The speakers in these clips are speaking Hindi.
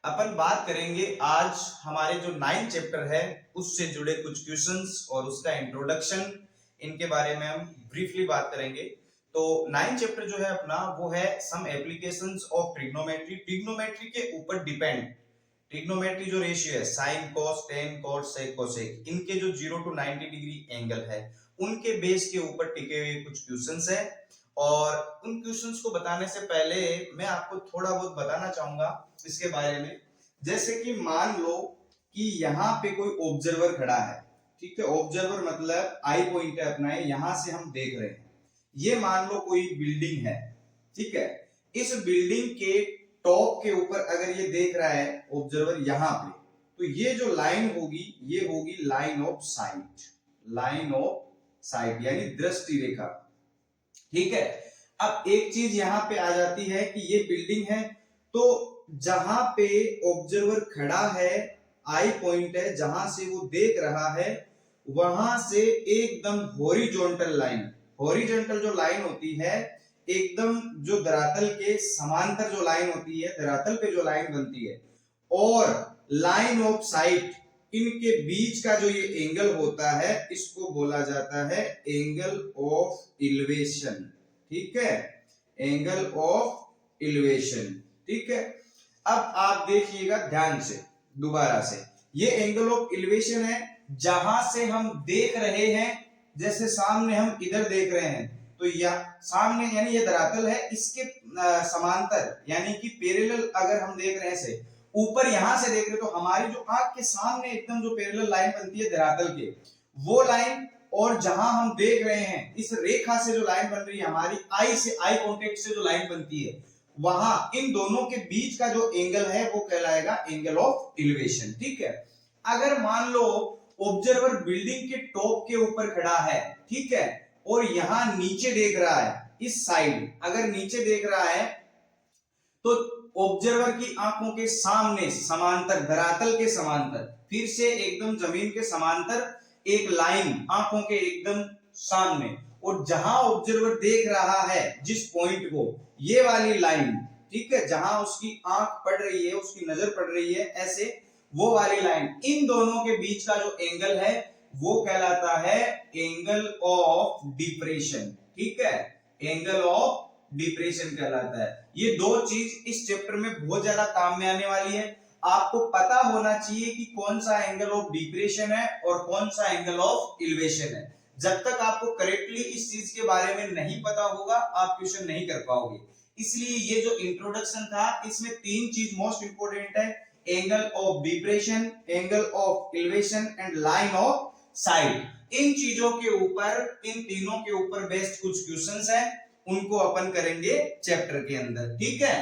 अपन बात करेंगे आज हमारे जो 9th चैप्टर है उससे जुड़े कुछ क्वेश्चंस और उसका इंट्रोडक्शन, इनके बारे में हम ब्रीफली बात करेंगे। तो 9th चैप्टर जो है अपना वो है some applications of trigonometry. Trigonometry के ऊपर डिपेंड, ट्रिग्नोमेट्री जो रेशियो है sine cos tan cot sec cosec, इनके जो 0 to 90 डिग्री एंगल है उनके बेस के ऊपर टिके हुए कुछ क्वेश्चंस है। और उन क्वेश्चंस को बताने से पहले मैं आपको थोड़ा बहुत बताना चाहूंगा इसके बारे में। जैसे कि मान लो कि यहाँ पे कोई ऑब्जर्वर खड़ा है, ठीक है। ऑब्जर्वर मतलब आई पॉइंट है अपना, यहां से हम देख रहे हैं। ये मान लो कोई बिल्डिंग है, ठीक है। इस बिल्डिंग के टॉप के ऊपर अगर ये देख रहा है ऑब्जर्वर यहाँ पे, तो ये जो लाइन होगी ये होगी line of site, line of site यानी दृष्टि रेखा, ठीक है। अब एक चीज यहां पे आ जाती है कि ये बिल्डिंग है, तो जहां पे ऑब्जर्वर खड़ा है, आई पॉइंट है जहां से वो देख रहा है, वहां से एकदम हॉरिजॉन्टल लाइन, हॉरिजॉन्टल जो लाइन होती है एकदम जो धरातल के समांतर जो लाइन होती है, धरातल पे जो लाइन बनती है, और लाइन ऑफ साइट, इनके बीच का जो ये एंगल होता है इसको बोला जाता है एंगल ऑफ इलिवेशन, ठीक है। एंगल ऑफ इलिवेशन, ठीक है। अब आप देखिएगा ध्यान से दोबारा से, ये एंगल ऑफ इलिवेशन है जहां से हम देख रहे हैं। जैसे सामने हम इधर देख रहे हैं, तो या सामने यानी ये धरातल है, इसके समांतर यानी कि पैरेलल अगर हम देख रहे हैं से ऊपर यहां से देख रहे तो हमारी जो आंख के सामने एकदम जो पैरेलल लाइन बनती है धरातल के, वो लाइन, और जहां हम देख रहे हैं इस रेखा से जो लाइन बन रही है हमारी आई से, आई कांटेक्ट से जो लाइन बनती है, वहां इन दोनों के बीच का जो एंगल है वो कहलाएगा एंगल ऑफ इलिवेशन, ठीक है। अगर मान लो ऑब्जर्वर बिल्डिंग के टॉप के ऊपर खड़ा है, ठीक है, और यहां नीचे देख रहा है, इस साइड अगर नीचे देख रहा है, तो ऑब्जर्वर की आंखों के सामने समांतर, धरातल के समांतर, फिर से एकदम जमीन के समांतर एक लाइन आंखों के एकदम सामने, और जहां ऑब्जर्वर देख रहा है जिस पॉइंट को, ये वाली लाइन, ठीक है, जहां उसकी आंख पड़ रही है, उसकी नजर पड़ रही है ऐसे, वो वाली लाइन, इन दोनों के बीच का जो एंगल है वो कहलाता है एंगल ऑफ डिप्रेशन, ठीक है। एंगल ऑफ डिप्रेशन कहलाता है। ये दो चीज इस चैप्टर में बहुत ज्यादा काम में आने वाली है। आपको पता होना चाहिए कि कौन सा एंगल ऑफ डिप्रेशन है और कौन सा एंगल ऑफ इलिवेशन है। जब तक आपको करेक्टली इस चीज के बारे में नहीं पता होगा आप क्वेश्चन नहीं कर पाओगे। इसलिए ये जो इंट्रोडक्शन था इसमें तीन चीज मोस्ट इंपोर्टेंट है, angle of depression, angle of elevation and line of sight. इन चीजों के ऊपर, इन तीनों के ऊपर बेस्ड कुछ क्वेश्चंस हैं, उनको अपन करेंगे चैप्टर के अंदर, ठीक है।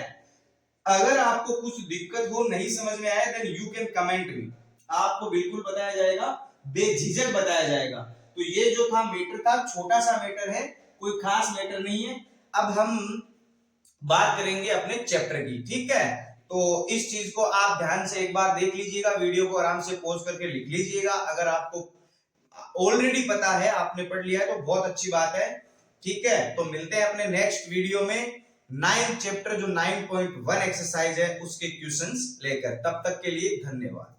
अगर आपको कुछ दिक्कत हो, नहीं समझ में आया, then you can comment me, आपको बिल्कुल बताया जाएगा, बेझिझक बताया जाएगा। तो ये जो था मैटर था, छोटा सा मैटर है, कोई खास मैटर नहीं है। अब हम बात करेंगे अपने चैप्टर की, ठीक है। तो इस चीज को आप ध्यान से एक बार देख लीजिएगा, वीडियो को आराम से पॉज करके लिख लीजिएगा। अगर आपको ऑलरेडी पता है, आपने पढ़ लिया है तो बहुत अच्छी बात है, ठीक है। तो मिलते हैं अपने नेक्स्ट वीडियो में 9th चैप्टर जो 9.1 एक्सरसाइज है उसके क्वेश्चंस लेकर। तब तक के लिए धन्यवाद।